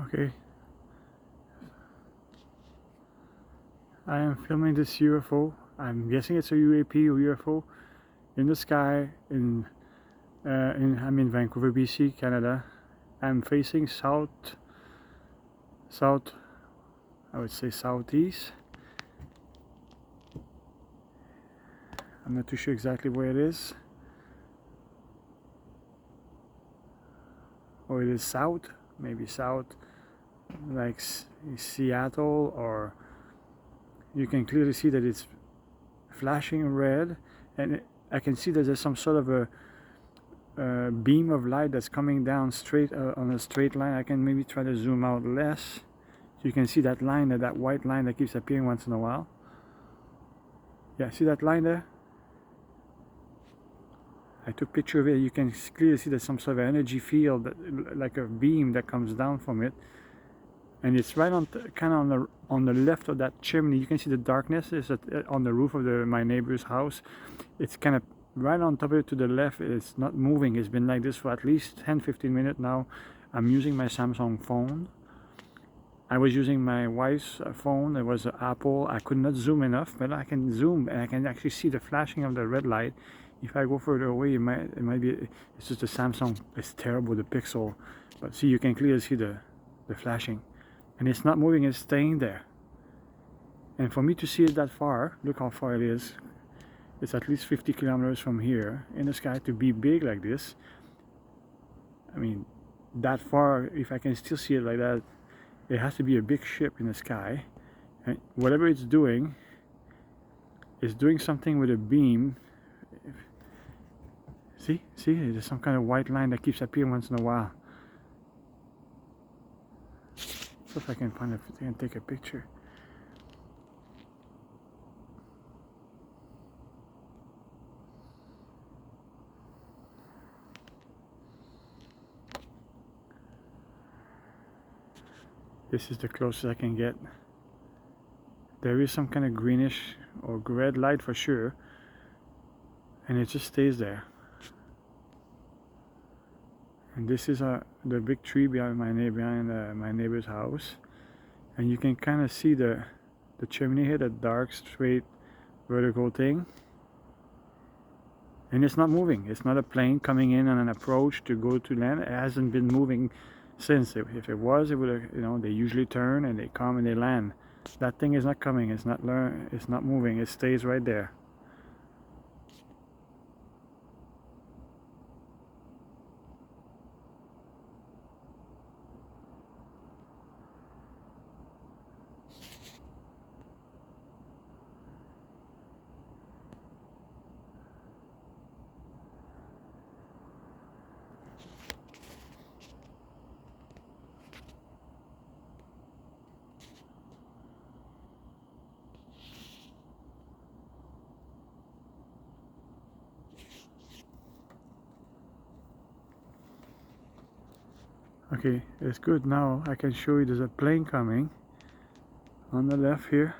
Okay, I am filming this UFO. I'm guessing it's a UAP or UFO in the sky I'm in Vancouver, BC, Canada. I'm facing south, I would say southeast. I'm not too sure exactly where it is. Or it is south, maybe south, like Seattle, or you can clearly see that it's flashing red, and I can see that there's some sort of a beam of light that's coming down straight on a straight line. I can maybe try to zoom out less so you can see that line, that white line that keeps appearing once in a while. Yeah, see that line there? I took a picture of it. You can clearly see there's some sort of energy field, like a beam that comes down from it, and it's right on kind of on the left of that chimney. You can see the darkness is on the roof of my neighbor's house. It's kind of right on top of it to the left. It's not moving. It's been like this for at least 10-15 minutes now. I'm using my Samsung phone. I was using my wife's phone. It was an Apple. I could not zoom enough, but I can zoom and I can actually see the flashing of the red light. If I go further away, it might be, it's just the Samsung. It's terrible, the pixel, but see, you can clearly see the flashing, and it's not moving. It's staying there. And for me to see it that far, look how far it is. It's at least 50 kilometers from here in the sky. To be big like this, I mean, that far, if I can still see it like that, it has to be a big ship in the sky, and whatever it's doing is doing something with a beam. See, there's some kind of white line that keeps appearing once in a while. So if I can find if I can take a picture. This is the closest I can get. There is some kind of greenish or red light for sure, and it just stays there. And this is the big tree behind my neighbor's house, and you can kind of see the chimney here, that dark straight vertical thing, and it's not moving. It's not a plane coming in on an approach to go to land. It hasn't been moving since. If it was, it would have, you know, they usually turn and they come and they land. That thing is not coming. It's not moving. It stays right there. Okay, it's good. Now I can show you there's a plane coming on the left here.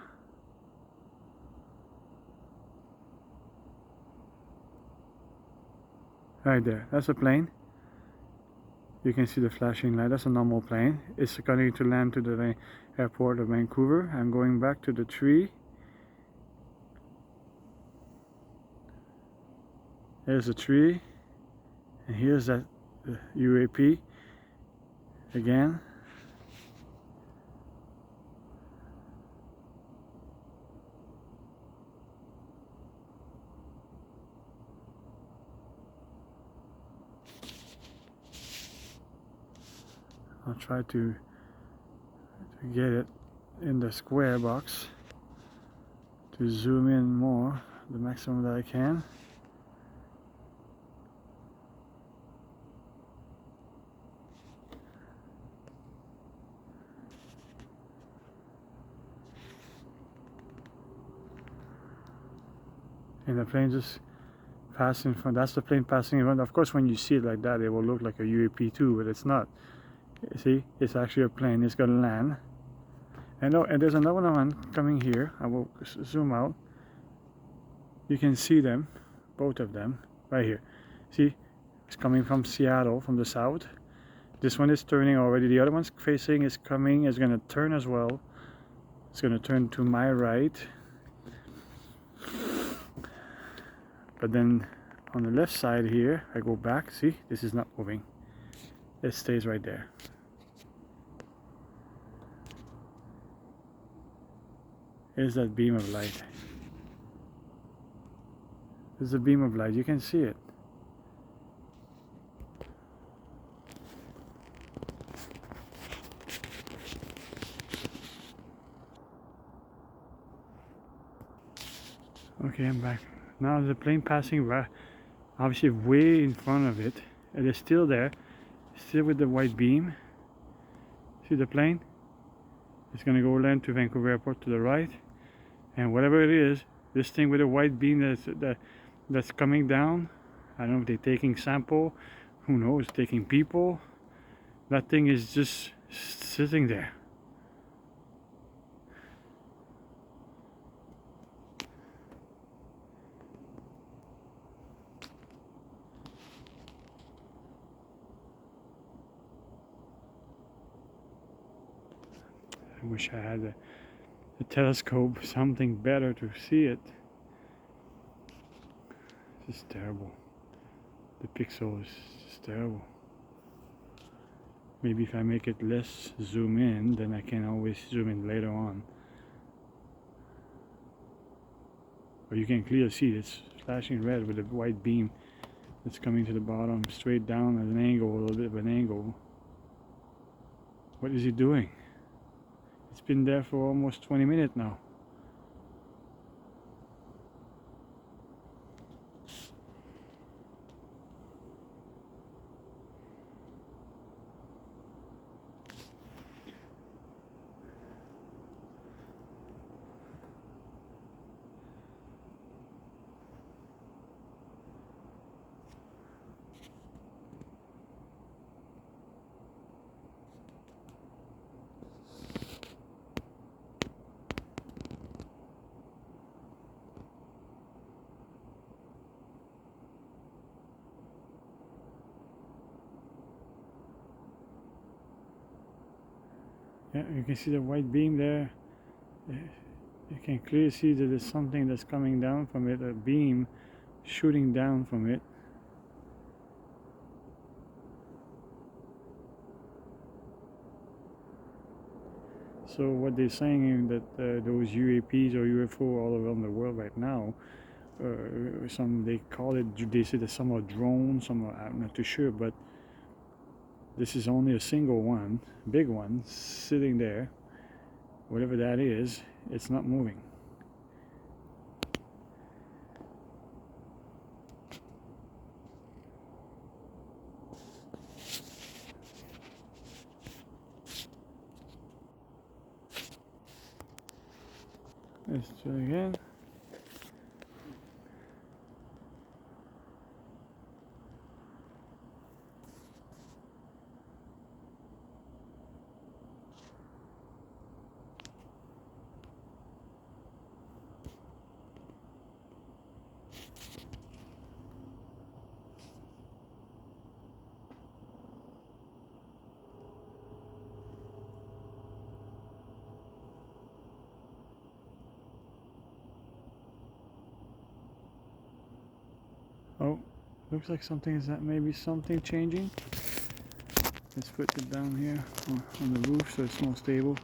Right there, that's a plane. You can see the flashing light. That's a normal plane. It's going to land to the airport of Vancouver. I'm going back to the tree. There's a tree, and here's that UAP again. I'll try to get it in the square box to zoom in more, the maximum that I can. And the plane just passed in front. That's the plane passing in front. Of course, when you see it like that, it will look like a UAP too, but it's not. See, it's actually a plane. It's gonna land. And oh, and there's another one coming here. I will zoom out. You can see them, both of them, right here. See, it's coming from Seattle, from the south. This one is turning already. The other one's facing is coming. Is going to turn as well. It's going to turn to my right. But then on the left side here, I go back. See, this is not moving. It stays right there. Here's that beam of light. There's a beam of light. You can see it. Okay, I'm back. Now the plane passing right, obviously way in front of it. It is still there, still with the white beam. See the plane? It's gonna go land to Vancouver Airport to the right, and whatever it is, this thing with the white beam that's coming down. I don't know if they're taking sample. Who knows? Taking people. That thing is just sitting there. I wish I had a telescope, something better to see it. This is terrible. The pixel is just terrible. Maybe if I make it less zoom in, then I can always zoom in later on. But you can clearly see it's flashing red with a white beam that's coming to the bottom, straight down at an angle, a little bit of an angle. What is he doing? It's been there for almost 20 minutes now. Yeah, you can see the white beam there. You can clearly see that there's something that's coming down from it, a beam shooting down from it. So what they're saying is that those UAPs or UFO all around the world right now, some they call it, they say that some are drones, some are, I'm not too sure, but this is only a single one, big one, sitting there. Whatever that is, it's not moving. Let's try again. Oh, looks like something is that maybe something changing. Let's put it down here on the roof so it's more stable.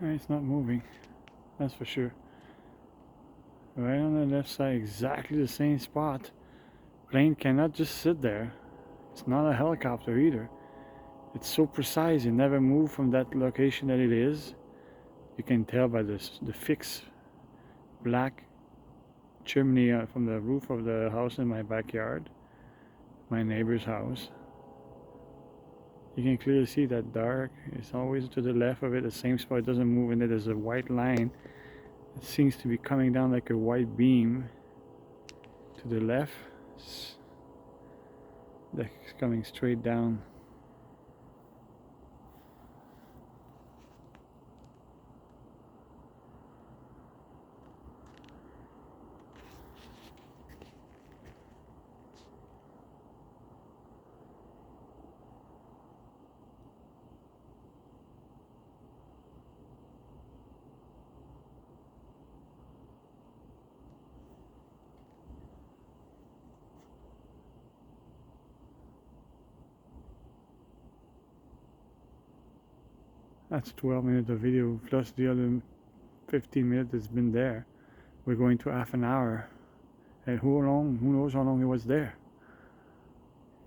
It's not moving, that's for sure. Right on the left side, exactly the same spot. Plane cannot just sit there. It's not a helicopter either. It's so precise, it never moved from that location that it is. You can tell by the fixed black chimney from the roof of the house in my backyard, my neighbor's house. You can clearly see that dark. It's always to the left of it, the same spot. It doesn't move, and there's a white line. It seems to be coming down like a white beam to the left. That's coming straight down. That's 12 minutes of video plus the other 15 minutes that's been there. We're going to half an hour. And who knows how long it was there.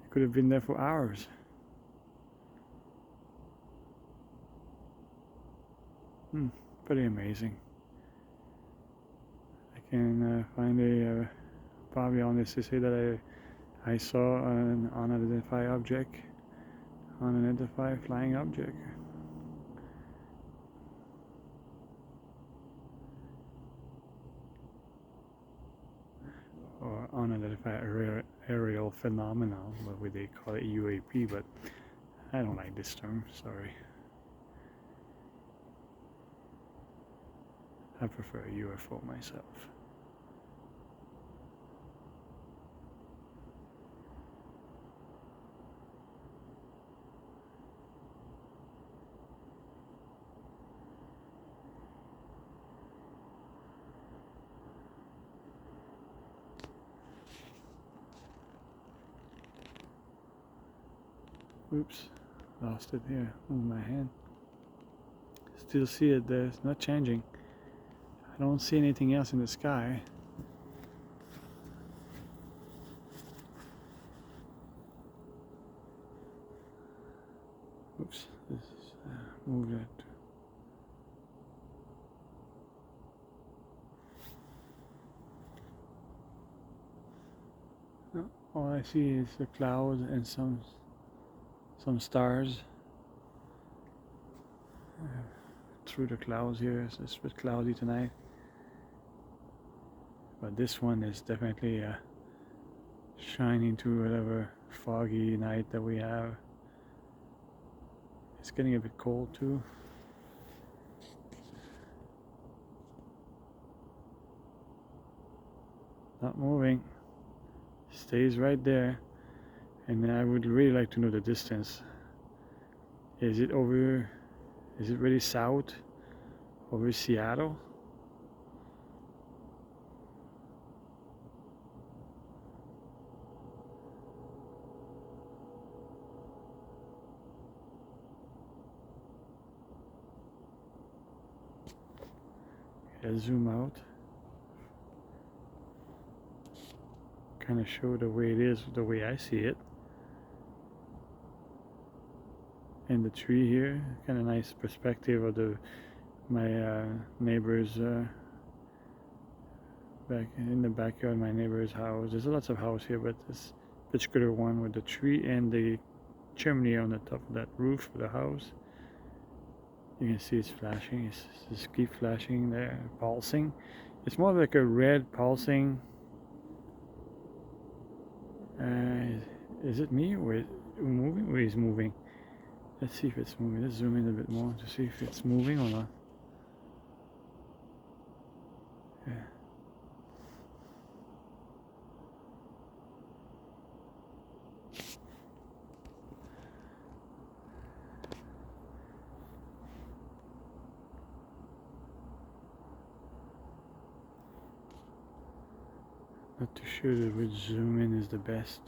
It could have been there for hours. Pretty amazing. I can find a probably honest to say that I saw an unidentified flying object. Or unidentified aerial phenomenon, what would they call it, UAP, but I don't like this term, sorry. I prefer a UFO myself. Oops, lost it here. Move my hand. Still see it there, it's not changing. I don't see anything else in the sky. Oops, this is, move that. No, all I see is the clouds and some stars through the clouds here. It's a bit cloudy tonight, but this one is definitely shining through whatever foggy night that we have. It's getting a bit cold too. Not moving, stays right there. And I would really like to know the distance. Is it really south over Seattle? Let's zoom out. Kind of show the way it is, the way I see it. And the tree here, kind of nice perspective of my neighbor's back in the backyard of my neighbor's house. There's lots of house here, but this particular one with the tree and the chimney on the top of that roof of the house. You can see it's flashing. It's just keep flashing there, pulsing. It's more like a red pulsing. Is it me or is it moving? Or is it moving? Let's see if it's moving. Let's zoom in a bit more to see if it's moving or not. Yeah. Not too sure that which zoom in is the best.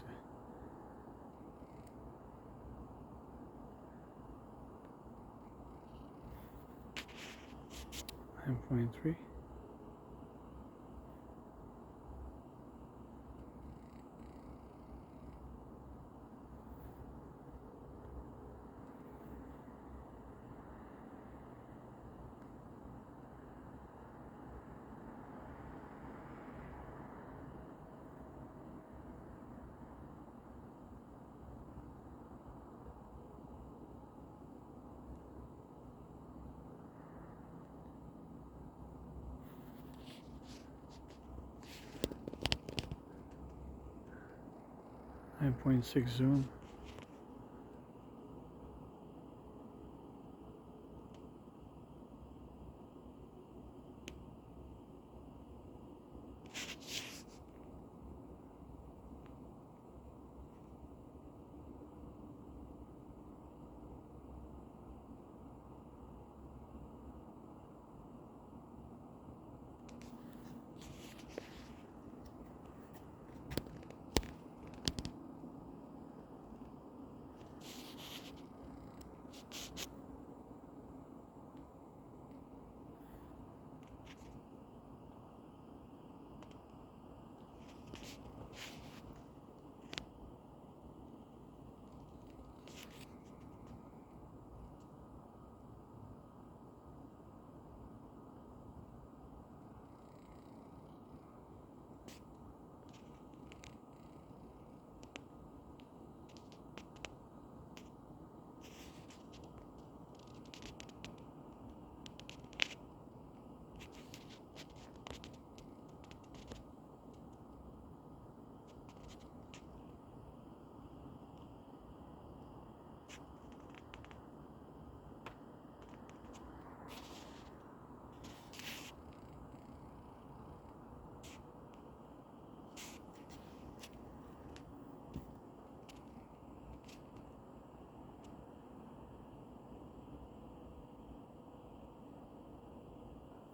9.3. Nine point six zoom.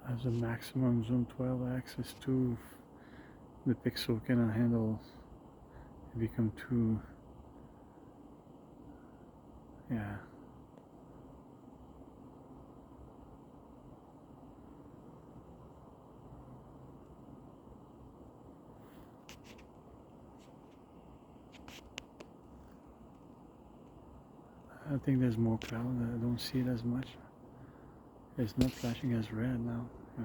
As a maximum zoom 12x is too, the pixel cannot handle, it become too, yeah. I think there's more cloud, I don't see it as much. It's not flashing as red now. Yeah.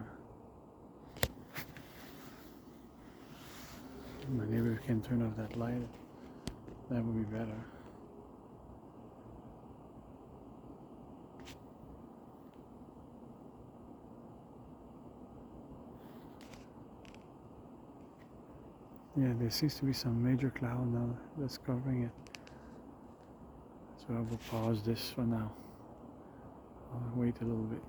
My neighbor can turn off that light. That would be better. Yeah, there seems to be some major cloud now that's covering it. So I will pause this for now. I'll wait a little bit.